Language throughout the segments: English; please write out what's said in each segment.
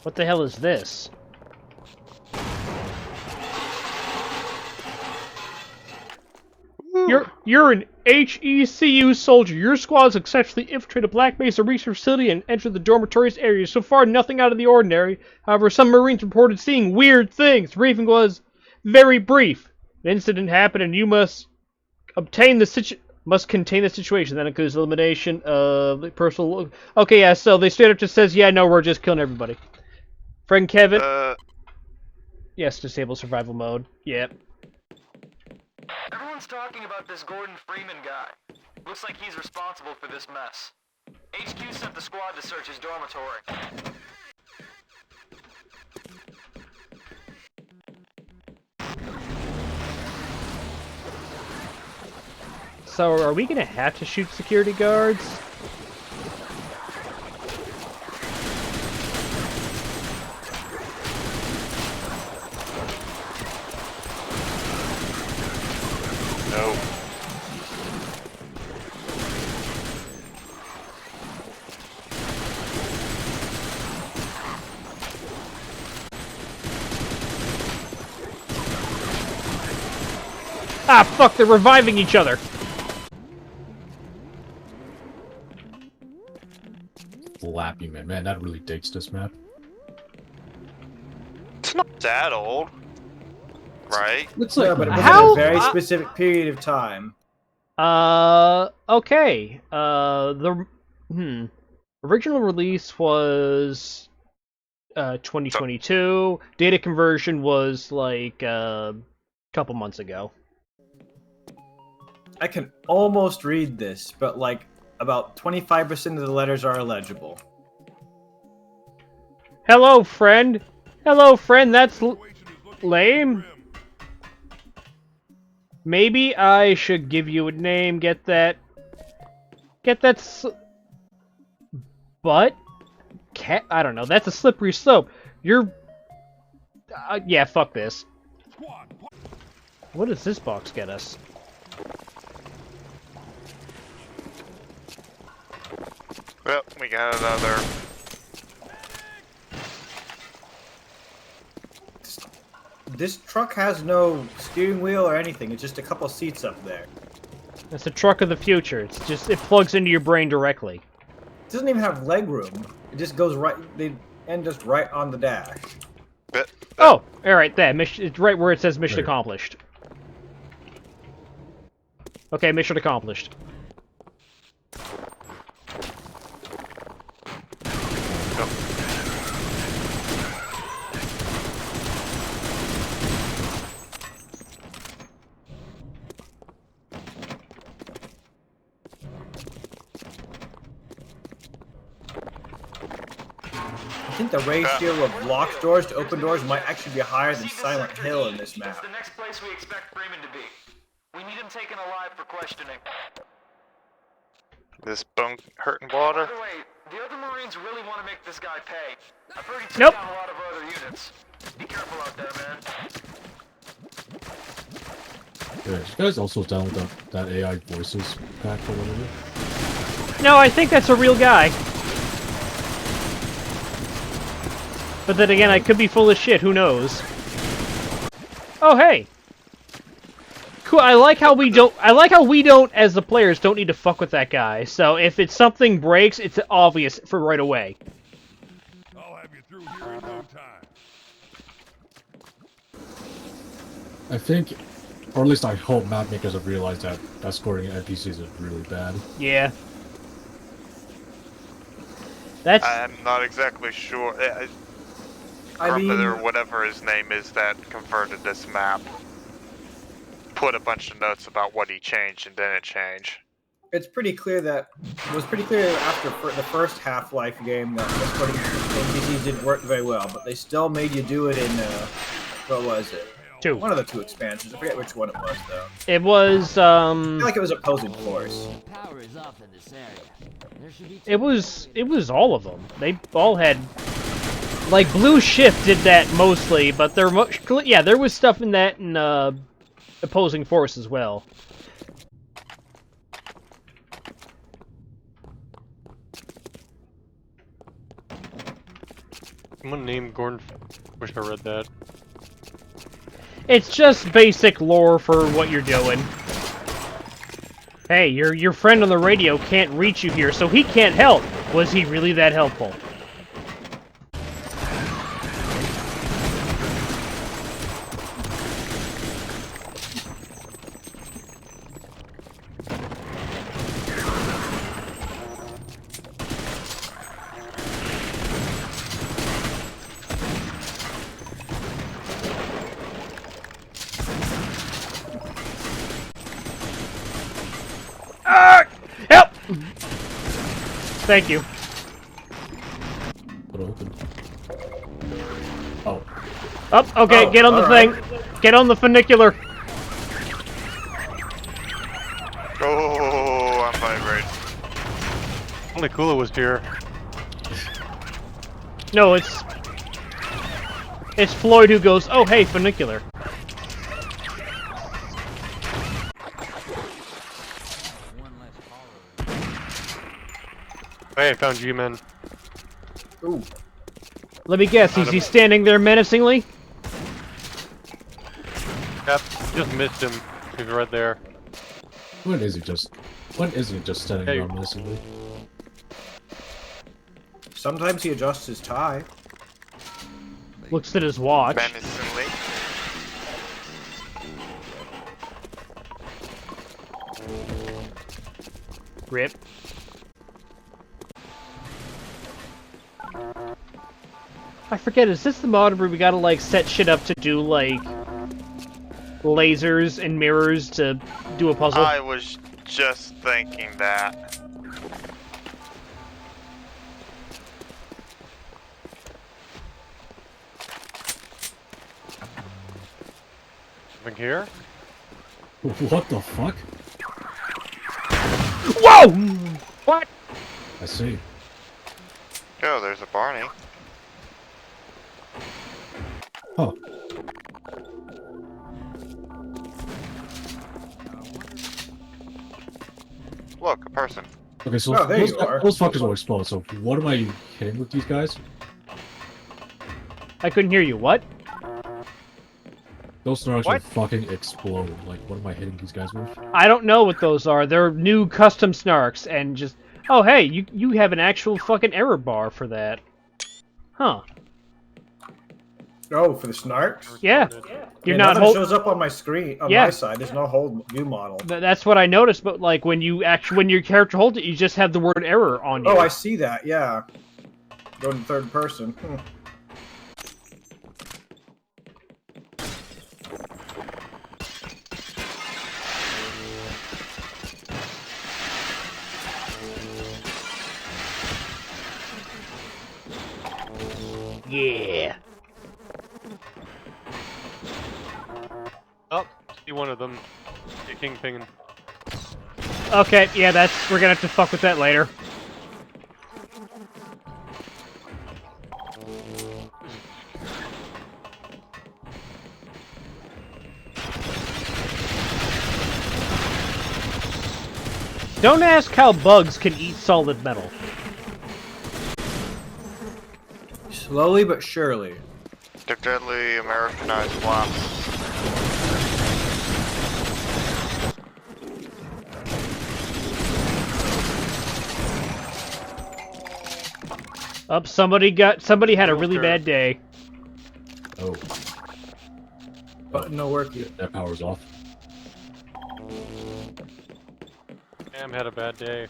What the hell is this? You're an HECU soldier. Your squad has successfully infiltrated Black Mesa Research Facility and entered the dormitories area. So far, nothing out of the ordinary. However, some Marines reported seeing weird things. The briefing was very brief. An incident happened, and you must contain the situation. That includes elimination of personal. Okay, yeah. So they straight up just says, "Yeah, no, we're just killing everybody." Friend Kevin. Yes, disable survival mode. Yep. Everyone's talking about this Gordon Freeman guy. Looks like he's responsible for this mess. HQ sent the squad to search his dormitory. So are we gonna have to shoot security guards? No. Ah, fuck, they're reviving each other. Flappy Man. Man, that really dates this map. It's not that old. Right? It's No, like, but it was how- a very specific period of time. Okay. Original release was 2022. Data conversion was like a couple months ago. I can almost read this, but like about 25% of the letters are illegible. Hello, friend. Hello, friend. That's lame. Maybe I should give you a name. Get that. But I don't know. That's a slippery slope. You're. Yeah, fuck this. What does this box get us? Well, we got another. This truck has no steering wheel or anything. It's just a couple seats up there. That's a truck of the future. It's just it plugs into your brain directly. It doesn't even have leg room. It just goes right. They end just right on the dash. Oh, all right, there. Mission. It's right where it says mission accomplished. Okay, mission accomplished. I think the ratio of locked doors to open doors might actually be higher than Silent Hill in this It's map. the next place we expect Freeman to be. We need him taken alive for questioning. This bone hurting water. By the way, the other Marines really want to make this guy pay. I've heard he took Nope. down a lot of other units. Be careful out there, man. yeah, you guys also download that AI voices pack or whatever? No, I think that's a real guy. But then again, I could be full of shit. Who knows? Oh, hey. Cool. I like how we don't, as the players, don't need to fuck with that guy. So if something breaks, it's obvious for right away. I'll have you through here in no time. I think, or at least I hope map makers have realized that escorting NPCs is really bad. Yeah. That's... I'm not exactly sure. I mean, Garompa or whatever his name is that converted this map put a bunch of notes about what he changed and didn't change. it's pretty clear that it was pretty clear after the first Half-Life game that escorting NPCs didn't work very well, but they still made you do it in what was it? 2. One of the 2 expansions. I forget which one it was though. It was, I feel like it was opposing force. Power is off in this area. There should be it was all of them. They all had... Like, Blue Shift did that mostly, but there was stuff in that in, opposing force as well. Someone named Gordon. Wish I read that. It's just basic lore for what you're doing. Hey, your friend on the radio can't reach you here, so he can't help. Was he really that helpful? Help! Thank you. What opened? Oh. Oh, okay, Oh, get on the thing. Get on the funicular. Oh, I'm vibrating. Only Kula was here. No, it's Floyd who goes, oh hey, funicular. Hey, I found G-Men. Ooh. Let me guess, is he standing there menacingly? Yep, just missed him. He's right there. When is he just standing Hey. around menacingly? Sometimes he adjusts his tie. Looks at his watch. Menacingly. Rip. I forget, is this the mod where we gotta, like, set shit up to do, like, lasers and mirrors to do a puzzle? I was just thinking that. Something here? What the fuck? Whoa! What? I see. Oh, there's a Barney. Huh. Look, a person. Okay, so Oh, there those, you are. those fuckers will explode, so what am I hitting with these guys? I couldn't hear you. What? Those snarks will What? fucking explode. Like, what am I hitting these guys with? I don't know what those are. They're new custom snarks, and just... Oh, hey, you have an actual fucking error bar for that. Huh. Oh, for the snarks? Yeah. You're Yeah, not nothing hold... shows up on my screen, on Yeah. my side. There's no hold view model. That's what I noticed, but, like, when your character holds it, you just have the word error on you. Oh, I see that, yeah. Go to third person. Yeah. Oh, see one of them. See Kingpin. Okay, yeah, we're gonna have to fuck with that later. Don't ask how bugs can eat solid metal. Slowly but surely. They're deadly Americanized wasps. Up, somebody had a really bad day. Oh, Button no working. that power's off. Sam had a bad day.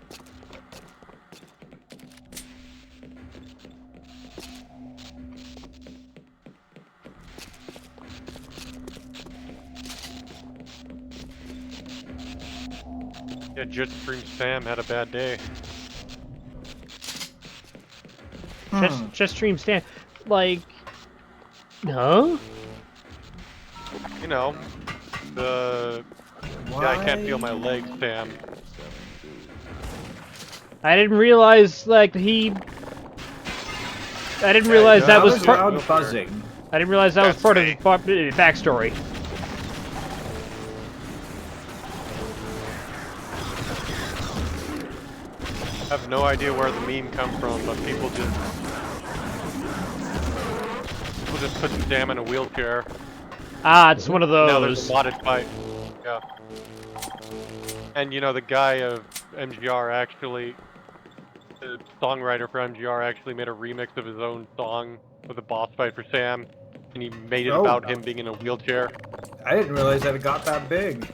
Yeah, Jetstream Sam had a bad day. Just stream stand, like, huh? You know, the yeah, I can't feel my legs, Sam. I didn't realize like I didn't realize that was part. loud buzzing. I didn't realize that was That's part me. of the backstory. I have no idea where the meme come from, but people just also just put Sam in a wheelchair. Ah, it's one of Now there's those. a modded fight. Yeah. And you know, the guy of MGR actually, the songwriter for MGR actually made a remix of his own song for the boss fight for Sam, and he made it Oh. about him being in a wheelchair. I didn't realize that it got that big.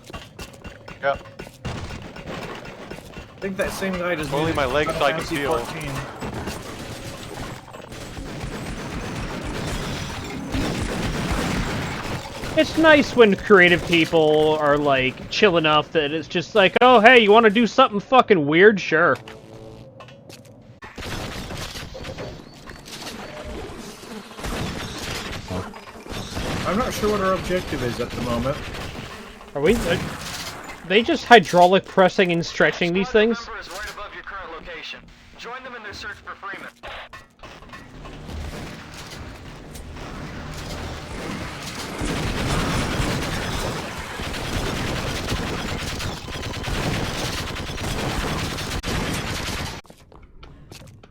Yep. I think that same guy does Only music my legs for so I can Fantasy feel. 14. It's nice when creative people are like chill enough that it's just like, oh hey, you want to do something fucking weird? Sure. I'm not sure what our objective is at the moment. Are we? They just hydraulic pressing and stretching these Squad things? number is right above your current location. Join them in their search for Freeman.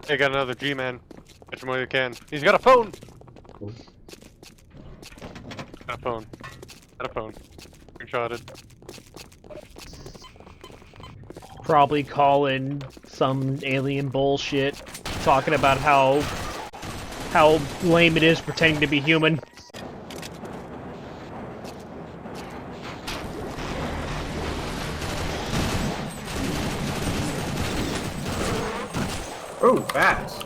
Hey, got another G-man. Catch him while you can. He's got a phone! Got a phone. Got a phone. Screenshotted. Probably calling some alien bullshit, talking about how lame it is pretending to be human. Oh, bats.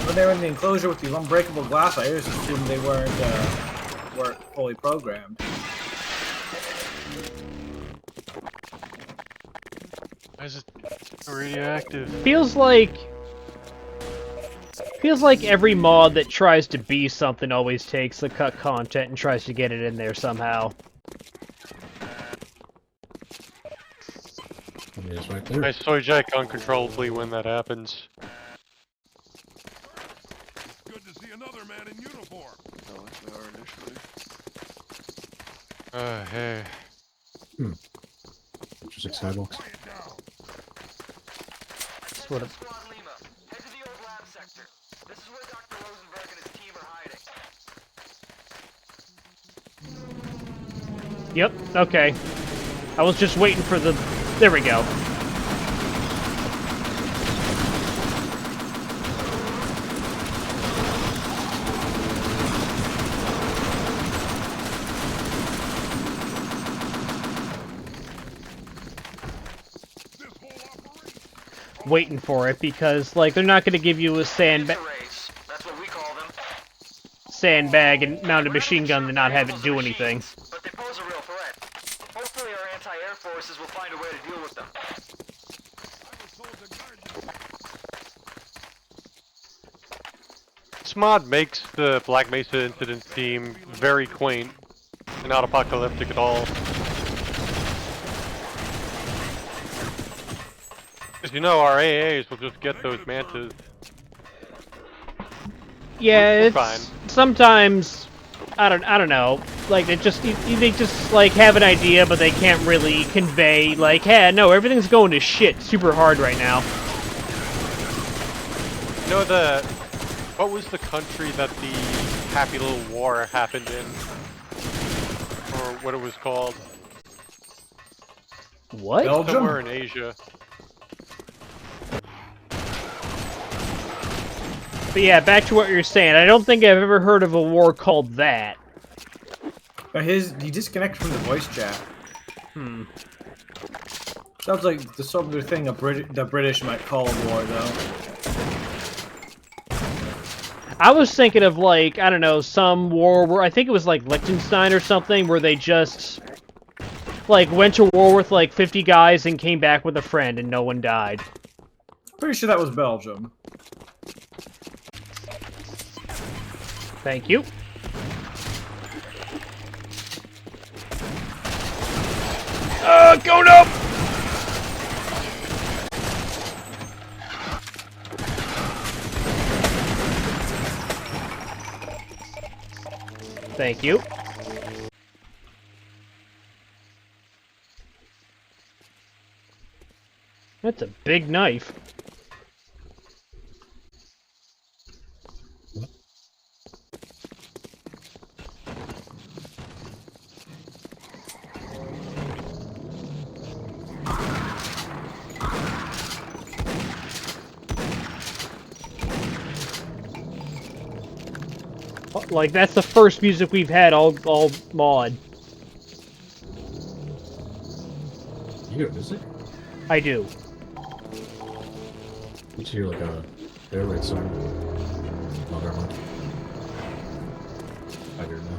When they were in the enclosure with these unbreakable glass, I just assumed they weren't fully programmed. Why is it radioactive? Feels like every mod that tries to be something always takes the cut content and tries to get it in there somehow. It's right there. I soy jack uncontrollably when that happens. Good to see another man in uniform. Hey. Interesting sidewalks. Quiet down. Sort of. Squad Lima, head to the old lab sector. This is where Dr. Rosenberg and his team are hiding. Yep, okay. I was just waiting for the... There we go. This whole operation. Waiting for it because, like, they're not going to give you a sandbag That's what we call them. and mounted machine gun to not have it do anything. But they pose a real threat. Hopefully our anti-air forces will find a way to deal with them. I was told to guard you. This mod makes the Black Mesa incident seem very quaint and not apocalyptic at all. Because you know, our AAs will just get those mantas. Yeah, We're it's fine. sometimes I don't know. Like they just like have an idea, but they can't really convey like, hey, no, everything's going to shit super hard right now. You know what was the country that the Happy Little War happened in? Or what it was called? What? Belgium? Somewhere in Asia. But yeah, back to what you're saying. I don't think I've ever heard of a war called that. He disconnected from the voice chat. Sounds like the sort of thing the British might call a war, though. I was thinking of like, I don't know, some war where I think it was like Liechtenstein or something where they just like went to war with like 50 guys and came back with a friend and no one died. Pretty sure that was Belgium. Thank you. Going up! Thank you. That's a big knife. Like, that's the first music we've had all mod. You hear music? I do. You hear like a air raid song. Oh, never mind. I hear it now.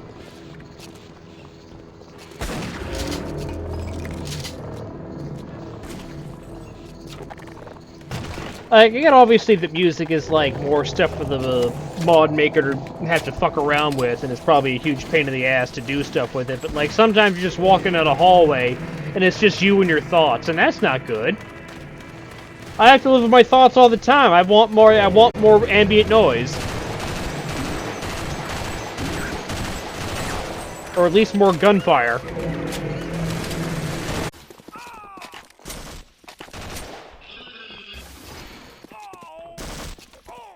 Like, again, obviously the music is like more stuff for the mod maker to have to fuck around with, and it's probably a huge pain in the ass to do stuff with it. But like sometimes you're just walking down a hallway, and it's just you and your thoughts, and that's not good. I have to live with my thoughts all the time. I want more ambient noise, or at least more gunfire.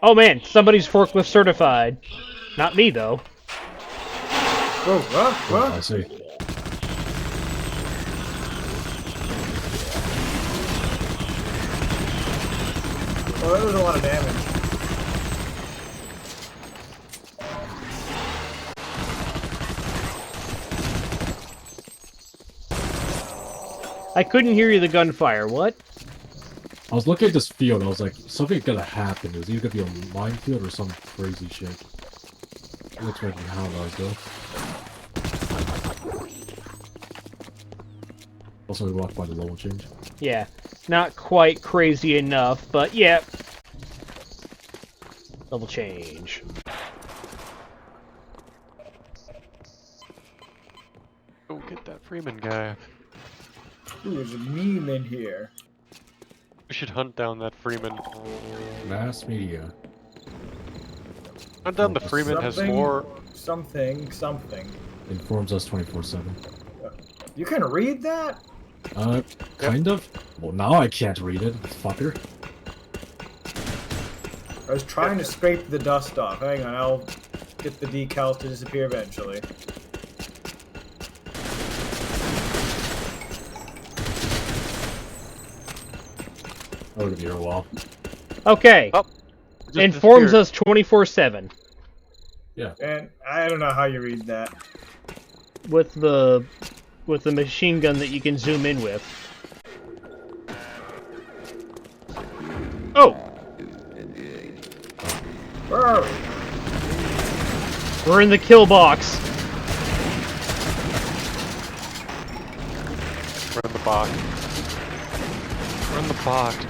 Oh man, somebody's forklift certified. Not me, though. Whoa. I see. Well, that was a lot of damage. I couldn't hear you the gunfire. What? I was looking at this field, I was like, something gotta happen. It was either gonna be a minefield or some crazy shit. It looks like how I go. Also, we walked by the level change. Yeah, not quite crazy enough, but yeah. Level change. Go get that Freeman guy. Ooh, there's a meme in here. We should hunt down that Freeman. Mass media. Hunt down the Freeman has more. Something. Informs us 24/7. You can read that? Kind of. Well, now I can't read it, fucker. I was trying to scrape the dust off. Hang on, I'll get the decals to disappear eventually. Oh, it'll be here a while. Okay. Oh, just Informs disappeared. us 24/7 Yeah. And I don't know how you read that. with the machine gun that you can zoom in with. Oh, Where are we? we're in the kill box. We're in the box. We're in the box.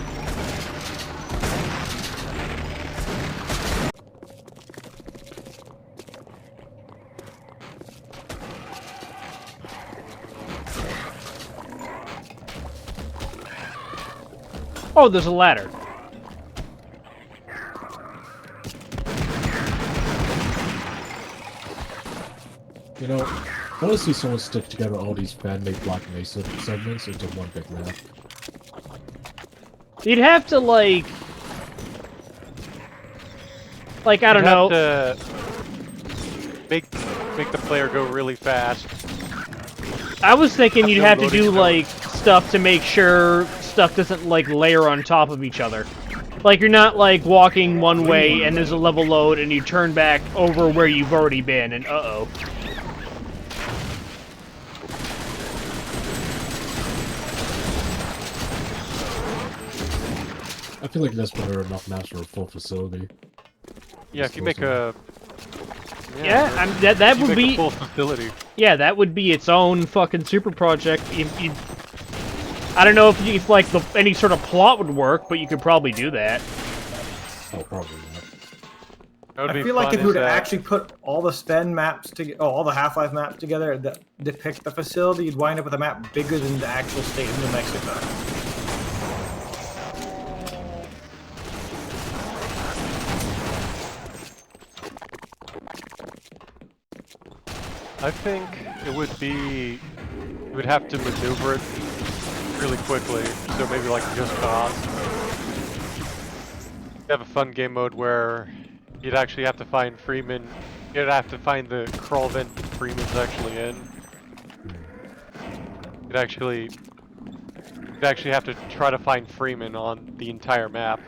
Oh, there's a ladder. You know, I want to see someone stick together all these fan-made Black Mesa segments into one big map. You'd have to like I don't know. To make the player go really fast. I was thinking you'd have to loading do zone. like stuff to make sure stuff doesn't like layer on top of each other. Like you're not like walking one way and there's a level load and you turn back over where you've already been and uh-oh. I feel like that's better enough maps for a full facility. Yeah, if you make a Yeah, that you would make a be full facility. yeah, that would be its own fucking super project. I don't know if like any sort of plot would work, but you could probably do that. Oh, probably not. That would I be feel like fun if you were to as, actually put all the Sven maps together, all the Half-Life maps together that depict the facility, you'd wind up with a map bigger than the actual state of New Mexico. I think it would be. You would have to maneuver it really quickly, so maybe like Just Cause. You have a fun game mode where you'd actually have to find Freeman. You'd have to find the crawl vent that Freeman's actually in. You'd actually have to try to find Freeman on the entire map.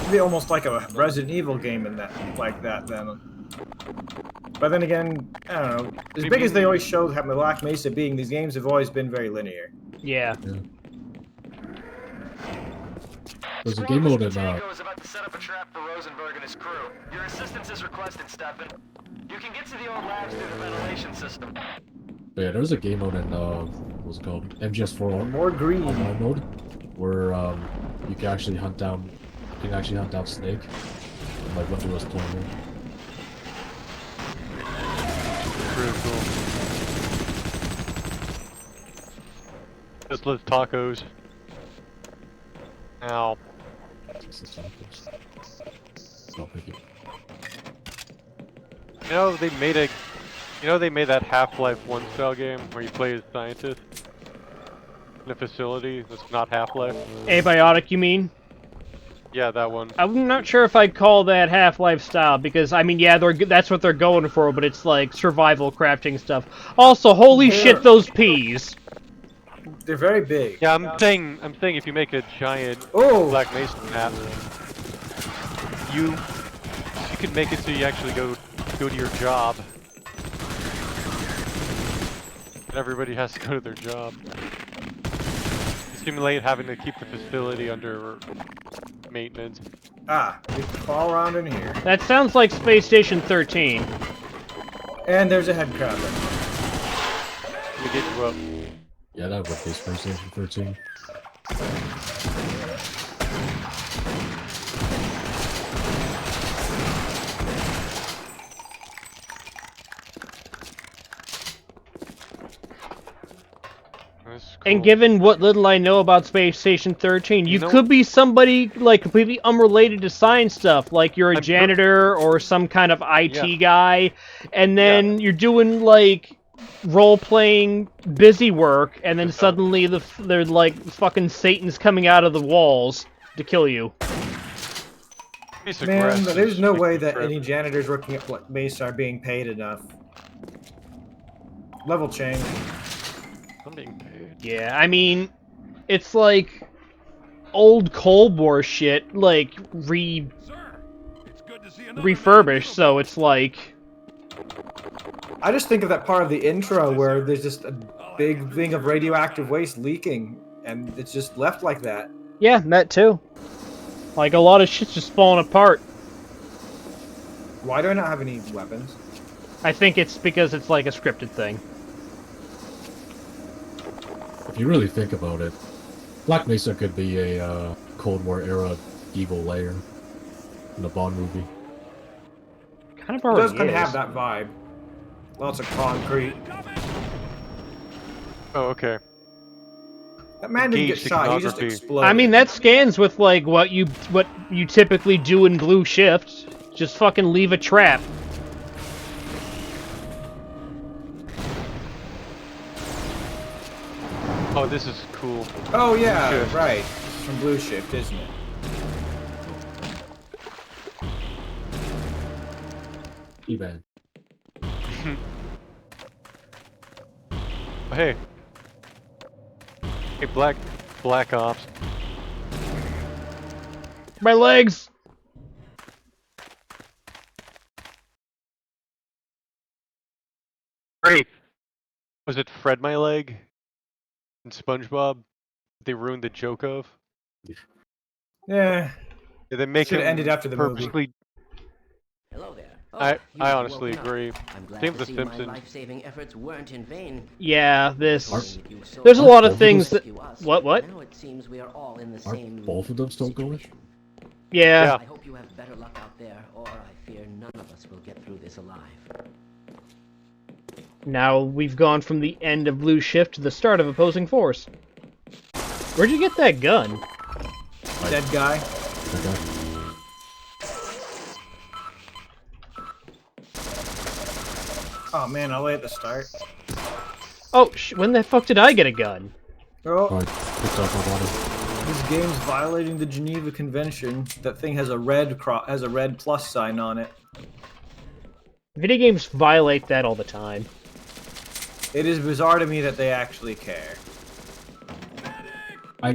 to be almost like a Resident Evil game in that, like that. Then, but then again, I don't know. As big as they always show Black Mesa being, these games have always been very linear. Yeah. There's a game mode in Tango is about to set up a trap for Rosenberg and his crew. Your assistance is requested, Stefan. You can get to the old labs through the ventilation system. yeah, there's a game mode in what's it called? MGS4 More green. online mode, where you can actually hunt down Snake, like when he was playing it. Pretty cool. Just live tacos. Ow. No, thank you. You know they made that Half-Life 1 style game where you play as scientist in a facility that's not Half-Life. Abiotic, you mean? Yeah, that one. I'm not sure if I'd call that Half-Life style, because, I mean, yeah, that's what they're going for, but it's like survival crafting stuff. Also, holy shit, those peas! They're very big. Yeah, I'm saying if you make a giant Oh! Black Mesa map, you can make it so you actually go to your job. And everybody has to go to their job. You simulate having to keep the facility under maintenance. Ah, we can fall around in here. That sounds like Space Station 13. And there's a head crab. Let me get you up. Yeah, that would be Space Station 13. And given what little I know about Space Station 13, you could be somebody, like, completely unrelated to science stuff. Like, you're a janitor or some kind of IT guy, and then you're doing, like, role-playing busy work, and then suddenly they're, like, fucking Satan's coming out of the walls to kill you. Man, there's no way that any janitors working at Black Mesa are being paid enough. Level change. I'm being paid. Yeah, I mean, it's like old Cold War shit, like refurbished, so it's like... I just think of that part of the intro where there's just a big thing of radioactive waste leaking, and it's just left like that. Yeah, that too. Like, a lot of shit's just falling apart. Why do I not have any weapons? I think it's because it's like a scripted thing. If you really think about it, Black Mesa could be a Cold War era evil layer in the Bond movie. Kind of It already does kind of is. have that vibe. Lots of concrete. Oh, okay. That man didn't get Engaged shot, he just iconography. exploded. I mean, that scans with, like, what you typically do in Blue Shift. Just fucking leave a trap. Oh, this is cool. Oh yeah, Shift. right. It's from Blue Shift, isn't it? E-Band. Hey. Hey, Black Ops. My legs! Great. Was it Fred My Leg? In SpongeBob? They ruined the joke of? Yeah. Did they make Should've him ended after the movie. purposely? Hello there. I you honestly woken up. agree. I'm glad Same to with see The my Simpsons. life-saving efforts weren't in vain. Yeah, this... With you so There's a lot of much things that... to us, What? Now it seems we are all in the Are same both of them still going? Yeah. I hope you have better luck out there, or I fear none of us will get through this alive. Now we've gone from the end of Blue Shift to the start of Opposing Force. Where'd you get that gun? Dead guy. Okay. Oh man, I'll lay at the start. Oh, when the fuck did I get a gun? Oh, Alright, picked up my body. this game's violating the Geneva Convention. That thing has a red plus sign on it. Video games violate that all the time. It is bizarre to me that they actually care. I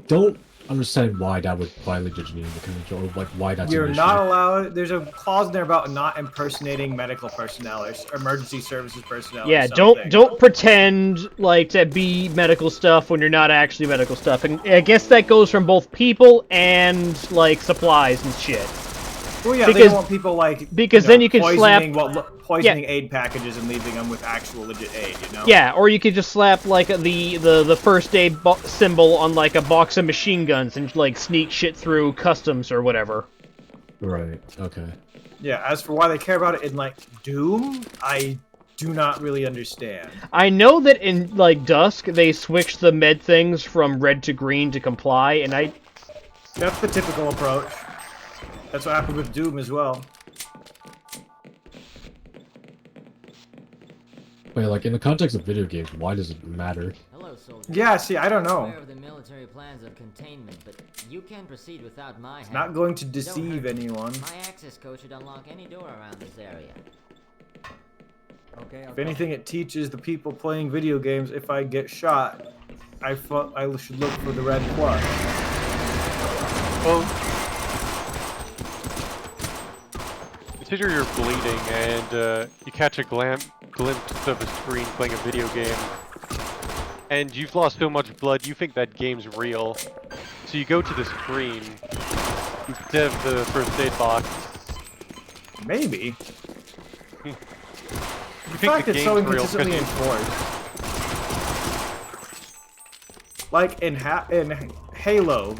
don't understand why that would violate the Geneva Convention, or like why that's You're an issue. not allowed. There's a clause in there about not impersonating medical personnel or emergency services personnel. Yeah, or something. don't pretend like to be medical stuff when you're not actually medical stuff. And I guess that goes from both people and like supplies and shit. Well, yeah, they don't want people like then you can slap poisoning aid packages and leaving them with actual legit aid. You know. Yeah, or you could just slap like the first aid symbol on like a box of machine guns and like sneak shit through customs or whatever. Right. Okay. Yeah. As for why they care about it in like Doom, I do not really understand. I know that in like Dusk they switched the med things from red to green to comply, and That's the typical approach. That's what happened with Doom as well. Wait, like in the context of video games, why does it matter? Hello, soldier. Yeah, see, I don't know. Aware of the military plans of containment, but you can proceed without my help. Not going to Don't deceive hurt me. anyone. My access code should unlock any door around this area. Okay. If anything, it teaches the people playing video games. If I get shot, I should look for the red plus. Well, consider you're bleeding and you catch a glimpse of a screen playing a video game, and you've lost so much blood you think that game's real. So you go to the screen instead of the first aid box. Maybe. You The think fact the it's so game's real inconsistently because enforced. Like in Halo,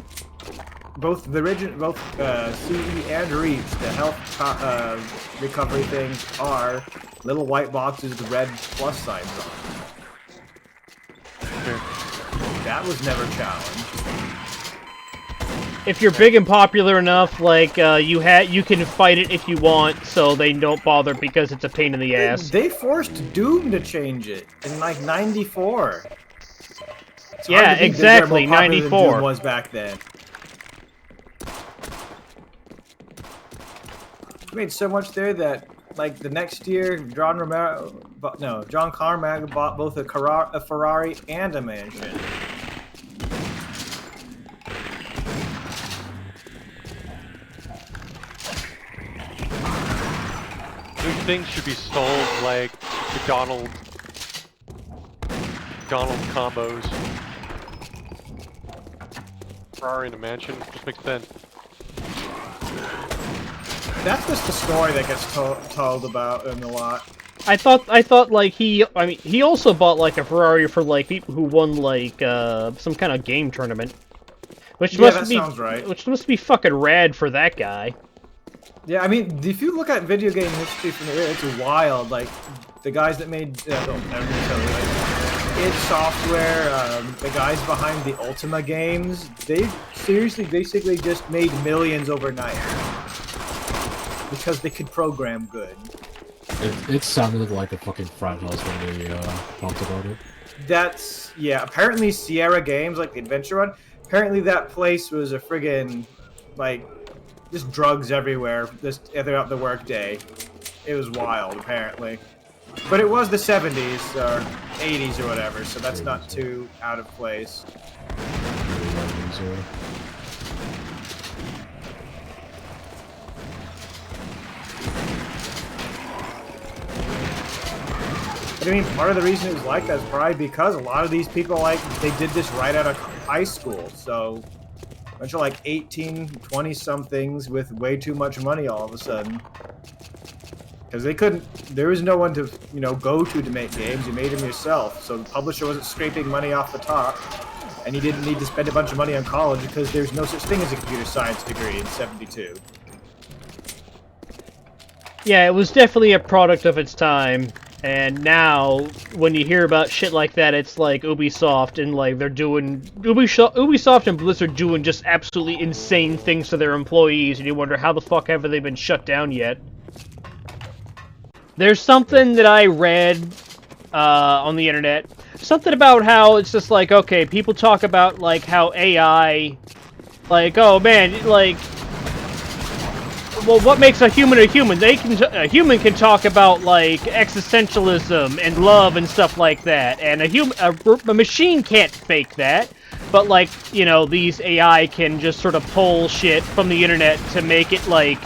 both the original, CE and Reach, the health recovery things are little white boxes with red plus signs on. That was never challenged. if you're big and popular enough, like you can fight it if you want, so they don't bother because it's a pain in the ass. They forced Doom to change it in like '94. Yeah, exactly, '94. Doom was back then. Made so much there that, like, the next year, John Carmack bought both a Ferrari and a mansion. those things should be sold like McDonald's combos. Ferrari in a mansion just makes sense. That's just the story that gets told about him a lot. I thought like he also bought like a Ferrari for like people who won like some kind of game tournament. Sounds right. Which must be fucking rad for that guy. Yeah, I mean, if you look at video game history from the era, it's wild. Like, the guys that made id Software, the guys behind the Ultima games, they seriously basically just made millions overnight. Because they could program good. It sounded like a fucking frat house when they talked about it. That's, yeah, apparently Sierra Games, like the adventure one, apparently that place was a friggin', like, just drugs everywhere, just throughout the workday. It was wild, apparently. But it was the 70s, or 80s or whatever, so that's not too out of place. But I mean, part of the reason it was like that is probably because a lot of these people, like, they did this right out of high school, so a bunch of like 18, 20-somethings with way too much money all of a sudden. Because they couldn't, there was no one to, you know, go to make games. You made them yourself, so the publisher wasn't scraping money off the top, and you didn't need to spend a bunch of money on college because there's no such thing as a computer science degree in '72. Yeah, it was definitely a product of its time. And now, when you hear about shit like that, it's like Ubisoft and like they're doing Ubisoft and Blizzard doing just absolutely insane things to their employees, and you wonder how the fuck haven't they been shut down yet? There's something that I read on the internet, something about how it's just like, okay, people talk about like how AI, like, oh man, like, well, what makes a human a human? A human can talk about like existentialism and love and stuff like that, and a machine can't fake that. but like, you know, these AI can just sort of pull shit from the internet to make it like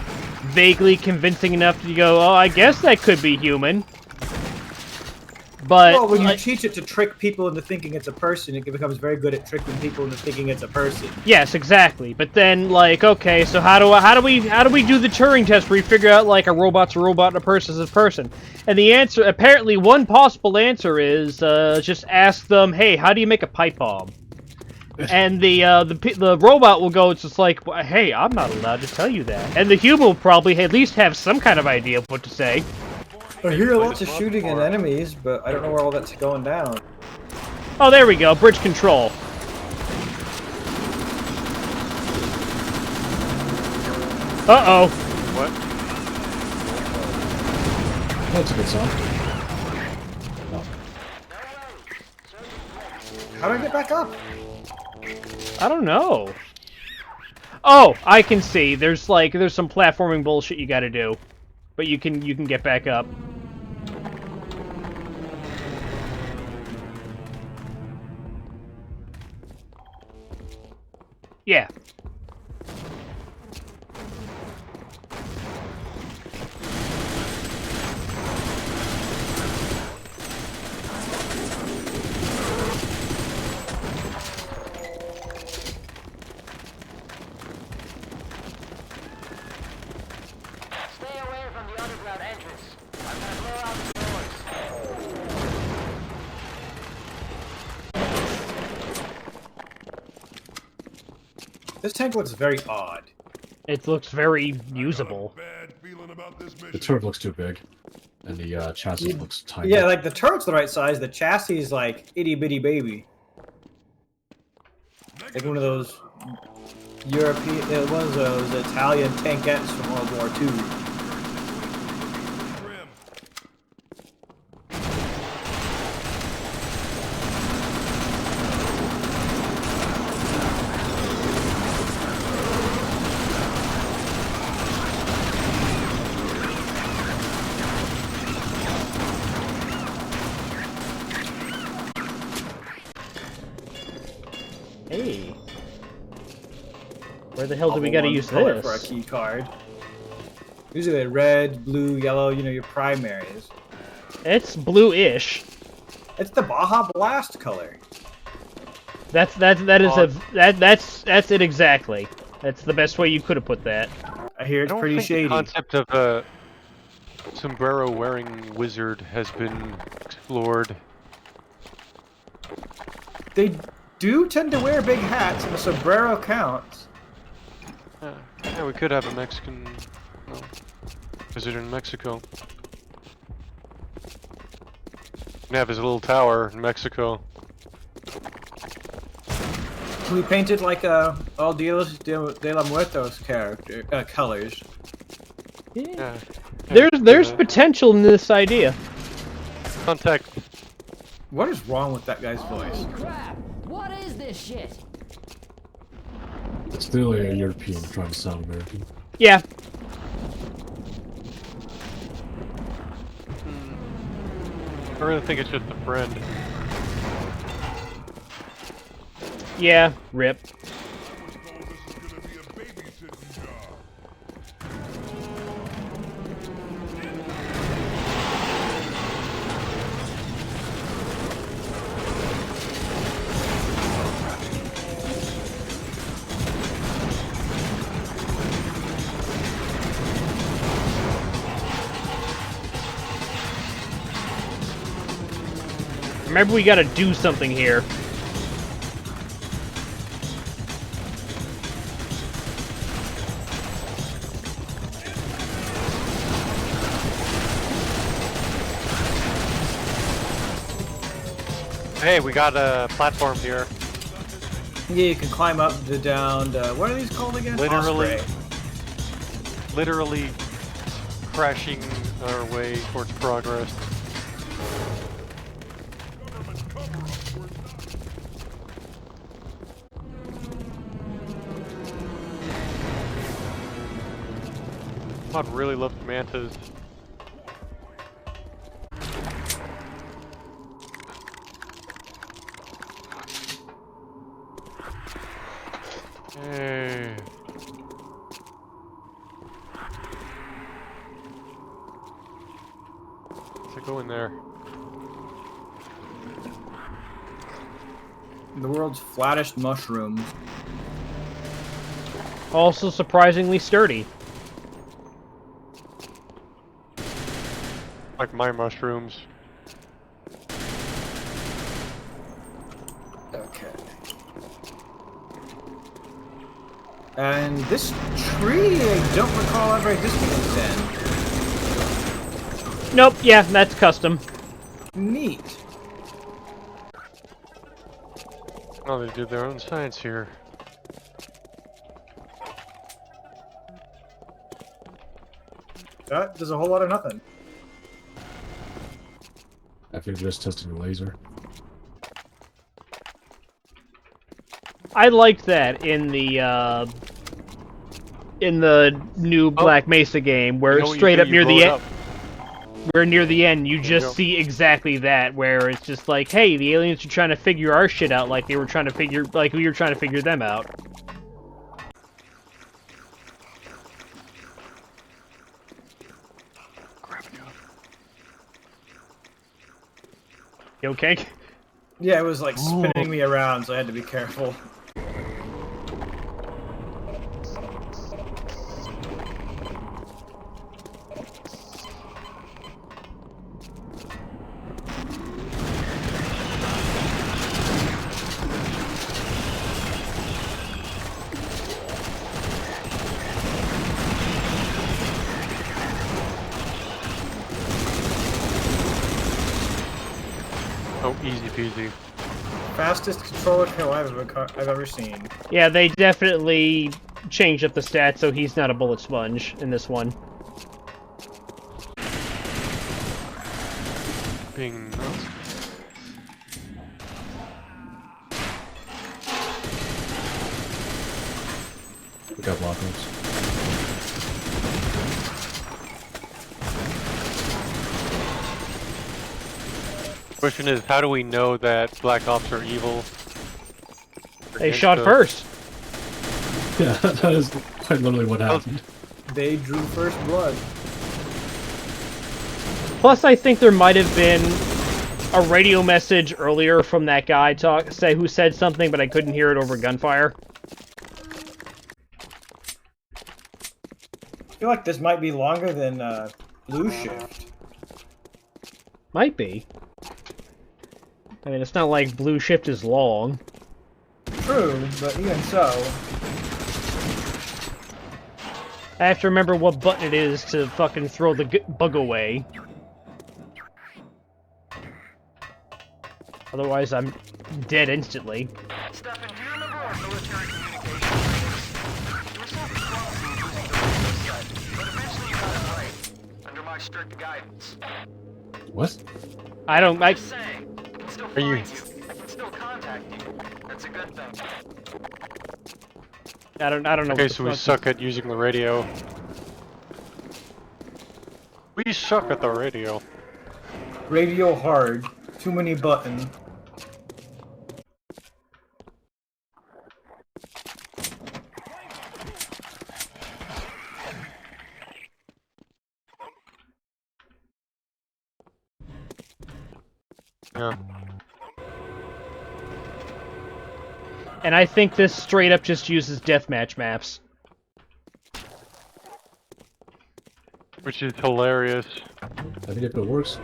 vaguely convincing enough to go, oh, I guess that could be human. But Well, when you like, teach it to trick people into thinking it's a person, it becomes very good at tricking people into thinking it's a person. yes, exactly. But then, like, okay, so how do we do the Turing test where we figure out like a robot's a robot and a person's a person? And the answer, apparently, one possible answer is just ask them, hey, how do you make a pipe bomb? And the robot will go, it's just like, hey, I'm not allowed to tell you that. And the human will probably at least have some kind of idea of what to say. I hear lots of shooting and enemies, but I don't know where all that's going down. Oh, there we go, bridge control. Uh-oh. What? That's a good song. How do I get back up? I don't know. Oh, I can see. There's some platforming bullshit you gotta do. But you can get back up. Yeah. Stay away from the underground entrance. I'm gonna blow out the doors. This tank looks very odd. It looks very usable. Bad feeling about this The mission. turret looks too big, and the chassis looks tiny. Yeah, like the turret's the right size, the chassis is like itty bitty baby. Like one of those European, one of those Italian tankettes from World War II. Trim. Hey. Where the hell do we All gotta one use color this? for a key card? Usually red, blue, yellow, you know, your primaries. It's blue-ish. It's the Baja Blast color. That's it exactly. That's the best way you could have put that. I hear I it's don't pretty think shady. the concept of a sombrero-wearing wizard has been explored. They do tend to wear big hats, and the sombrero counts. Yeah, we could have a Mexican wizard in Mexico. And have his little tower in Mexico. Can we paint it like El Dios de la Muertos character colors? Yeah. Yeah. There's potential in this idea. Contact. What is wrong with that guy's voice? Crap! What is this shit? It's clearly a European trying to sound American. Yeah. I really think it's just a friend. Yeah. Rip. I was told this is gonna be a babysitting job. Remember, we gotta do something here. Hey, we got a platform here. Yeah, you can climb up to down. What are these called again? Literally. Osprey. Literally crashing our way towards progress. Government cover-up. We're not. I'd really love mantas. Hey. Let's go in there. The world's flattest mushrooms. Also surprisingly sturdy. Like my mushrooms. Okay. And this tree, I don't recall ever existing in Zen. Nope, yeah, that's custom. Neat. Oh, they did their own science here. That does a whole lot of nothing. I think they're just testing the laser. I liked that in the new Black Mesa game, where You know what you straight do? up You near blow the it end, up. where near the end you you just go. see exactly that, where it's just like, hey, the aliens are trying to figure our shit out, like they were trying to figure, like we were trying to figure them out. You okay? Yeah, it was like spinning me around, so I had to be careful. Oh, easy peasy. Fastest controller kill I've ever seen. Yeah, they definitely changed up the stats, so he's not a bullet sponge in this one. Being nuts. We got blockers. Question is, how do we know that Black Ops are evil? They shot first. Yeah, that is quite literally what happened. They drew first blood. Plus, I think there might have been a radio message earlier from that guy who said something, but I couldn't hear it over gunfire. I feel like this might be longer than Blue Shift. Might be. I mean, it's not like Blue Shift is long. True, but even so. I have to remember what button it is to fucking throw the bug away. Otherwise, I'm dead instantly. Stefan, do you remember our military communications? You were so responsible losing the radio set, but eventually you got it right, under my strict guidance. What? I don't. I'm just saying, I can still find you- you. I can still contact you. That's a good thing. I don't know. Okay, what the so we fuck- suck at using the radio. We suck at the radio. Radio hard. Too many buttons. Yeah. And I think this straight up just uses deathmatch maps. Which is hilarious. I mean, if it works,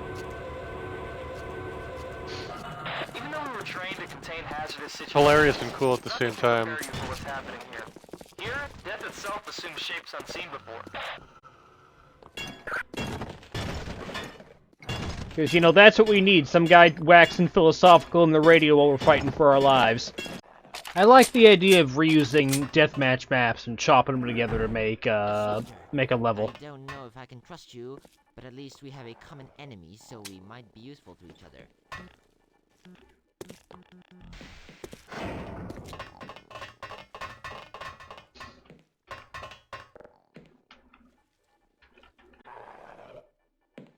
Even though we were trained to contain hazardous situations, Hilarious and cool at the same time. prepare you for what's happening here. Here, death itself assumes shapes unseen before. Because, you know, that's what we need. Some guy waxing philosophical in the radio while we're fighting for our lives. I like the idea of reusing deathmatch maps and chopping them together to make a level. I don't know if I can trust you, but at least we have a common enemy, so we might be useful to each other.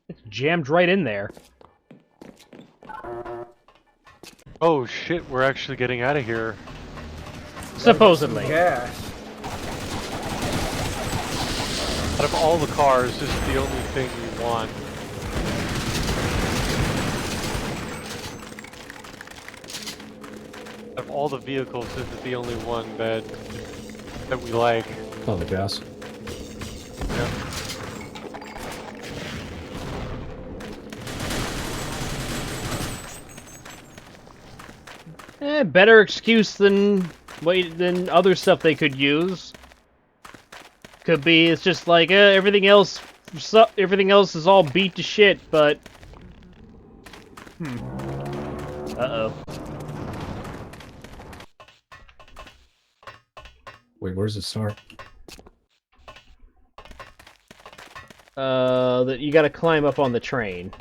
It's jammed right in there. Oh shit, we're actually getting out of here. Supposedly. Gas. Out of all the cars, this is the only thing we want. Out of all the vehicles, this is the only one that we like. Oh, the gas. Yeah. Better excuse than other stuff they could use. Could be it's just like everything else is all beat to shit, but uh-oh. Wait, where's it start? That you gotta climb up on the train.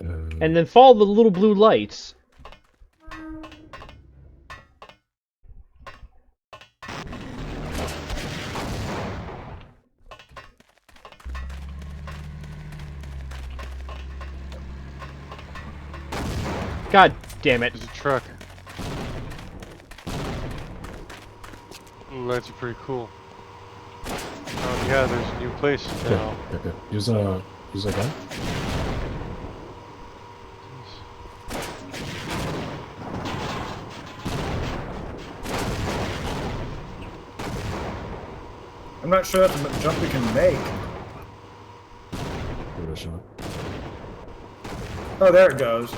And then follow the little blue lights. God damn it. There's a truck. Ooh, that's pretty cool. Oh yeah, there's a new place now. Okay. Use a gun. I'm not sure that's a jump we can make. Give it a shot. Oh, there it goes.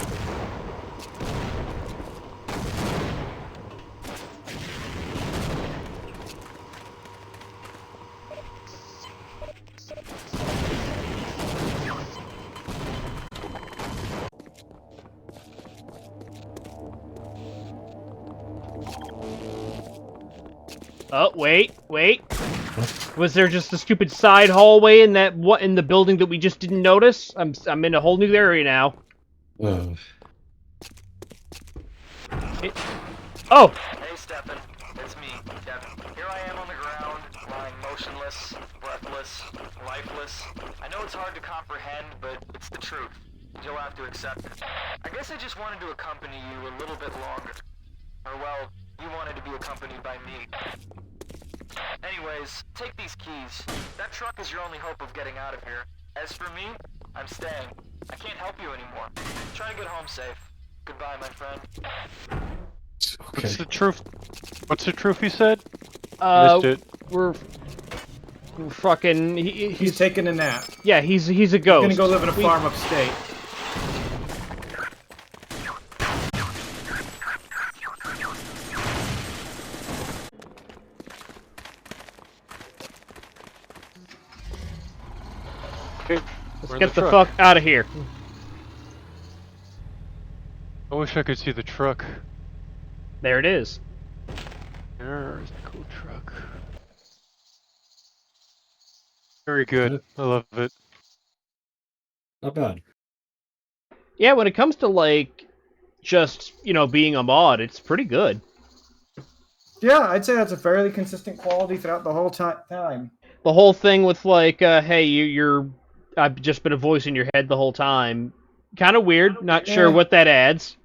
Oh, wait. Was there just a stupid side hallway in in the building that we just didn't notice? I'm in a whole new area now. Oh. Hey, Stefan. It's me, Devin. Here I am on the ground, lying motionless, breathless, lifeless. I know it's hard to comprehend, but it's the truth. You'll have to accept it. I guess I just wanted to accompany you a little bit longer. Or, well, you wanted to be accompanied by me. Anyways, take these keys. That truck is your only hope of getting out of here. As for me, I'm staying. I can't help you anymore. Try to get home safe. Goodbye, my friend. Okay. What's the truth? What's the truth he said? Missed it. We're fucking. He's taking a nap. Yeah, he's a ghost. He's gonna go live in a farm upstate. Okay, Let's get the fuck out of here. I wish I could see the truck. There it is. There's the cool truck. Very good. I love it. Not bad. Yeah, when it comes to like just, being a mod, it's pretty good. Yeah, I'd say that's a fairly consistent quality throughout the whole time. The whole thing with like, hey, I've just been a voice in your head the whole time. Kind of weird. Not sure what that adds.